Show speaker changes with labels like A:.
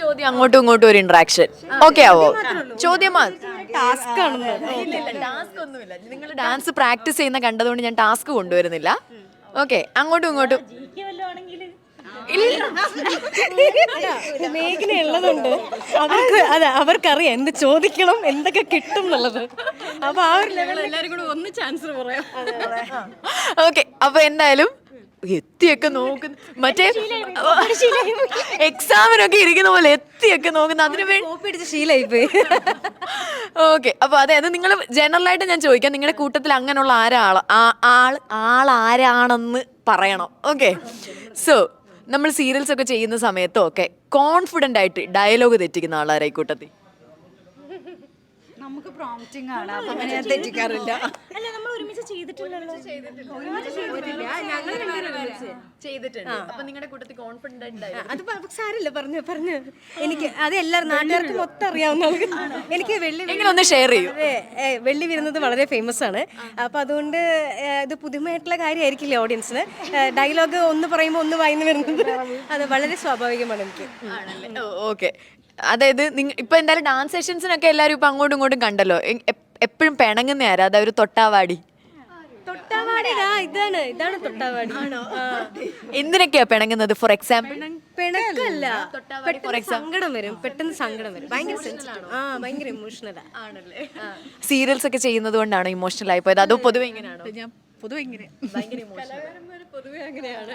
A: ചോദ്യം അങ്ങോട്ടും ഇങ്ങോട്ടും ഒരു ഇന്ററാക്ഷൻ ഓക്കെ ആവോ? ചോദ്യം
B: ടാസ്ക് ആണെന്ന്
A: ടാസ്ക് ഒന്നുമില്ല. നിങ്ങൾ ഡാൻസ് പ്രാക്ടീസ് ചെയ്യുന്ന കണ്ടതുകൊണ്ട് ഞാൻ ടാസ്ക് കൊണ്ടുവരുന്നില്ല. ഓക്കെ, അങ്ങോട്ടും ഇങ്ങോട്ടും
B: മേഘന ഉള്ളതുണ്ട് അവർക്ക് അതെ അവർക്കറിയാം എന്ത് ചോദിക്കണം എന്തൊക്കെ കിട്ടും എന്നുള്ളത്. അപ്പൊ ആ ഒരു ലെവലിൽ എല്ലാവരും കൂടെ ഒന്ന് ചാൻസ് പറയാം.
A: ഓക്കെ, അപ്പൊ എന്തായാലും എത്തിയൊക്കെ നോക്കുന്നു, മറ്റേ എക്സാമിനൊക്കെ ഇരിക്കുന്ന പോലെ എത്തിയൊക്കെ നോക്കുന്നു, അതിനു വേണ്ടി
B: കോപ്പി അടിച്ച് ശീലമായി പോയി.
A: ഓക്കെ, അപ്പൊ അതായത് നിങ്ങൾ ജനറൽ ആയിട്ട് ഞാൻ ചോദിക്കാം, നിങ്ങളുടെ കൂട്ടത്തിൽ അങ്ങനെയുള്ള ആളാരാണെന്ന് പറയണം. ഓക്കെ, സോ നമ്മൾ സീരിയൽസ് ഒക്കെ ചെയ്യുന്ന സമയത്തും ഒക്കെ കോൺഫിഡന്റ് ആയിട്ട് ഡയലോഗ് തെറ്റിക്കുന്ന ആളാരായി കൂട്ടത്തിൽ?
C: നമുക്ക് പ്രോംപ്റ്റിംഗ് ആണ്, അപ്പൊ അങ്ങനെ ഞാൻ തെറ്റിക്കാറില്ല.
B: അല്ല നമ്മൾ ഒരുമിച്ച് ചെയ്തിട്ടില്ലല്ലോ.
A: ചെയ്തിട്ടുണ്ട്. അപ്പൊ നിങ്ങളുടെ കൂട്ടത്തിൽ കോൺഫിഡന്റ് ആയിട്ട്
B: അത് സാരില്ല പറഞ്ഞു പറഞ്ഞു എനിക്ക് അത് എല്ലാവരും നാട്ടുകാർക്ക് മൊത്തം അറിയാവുന്ന എനിക്ക്
A: എങ്ങനെ ഒന്ന് ഷെയർ ചെയ്യൂ.
B: വെള്ളി വരുന്നത് വളരെ ഫേമസ് ആണ്. അപ്പൊ അതുകൊണ്ട് ഇത് പുതുമയായിട്ടുള്ള കാര്യമായിരിക്കില്ല ഓഡിയൻസിന്. ഡയലോഗ് ഒന്ന് പറയുമ്പോൾ ഒന്ന് വായിന്ന് വരുന്നത് അത് വളരെ സ്വാഭാവികമാണ് എനിക്ക്.
A: ഓക്കെ, അതായത് ഇപ്പൊ എന്തായാലും ഡാൻസ് സെഷൻസിനൊക്കെ എല്ലാവരും ഇപ്പൊ അങ്ങോട്ടും ഇങ്ങോട്ടും കണ്ടല്ലോ. എപ്പോഴും പിണങ്ങുന്ന ആരാ? അതായത് തൊട്ടാവാടി
B: തൊട്ടാവാടി ഇതാണ് തൊട്ടാവാടി.
A: എന്തിനൊക്കെയാ പിണങ്ങുന്നത്? ഫോർ എക്സാമ്പിൾ
B: പിണക്കല്ല, പെട്ടെന്ന് സങ്കടം വരും, ഭയങ്കര സെൻസിറ്റീവ്, ഭയങ്കര ഇമോഷണൽ
A: ആണല്ലേ? സീരിയൽസ് ഒക്കെ ചെയ്യുന്നത് കൊണ്ടാണോ ഇമോഷണൽ ആയി പോയത്, അതോ പൊതുവെ ഇങ്ങനെയാണോ?
C: ഞാൻ പൊതുവെ ഇങ്ങനെ
A: ഭയങ്കര ഇമോഷണൽ
B: പൊതുവെ അങ്ങനെയാണ്.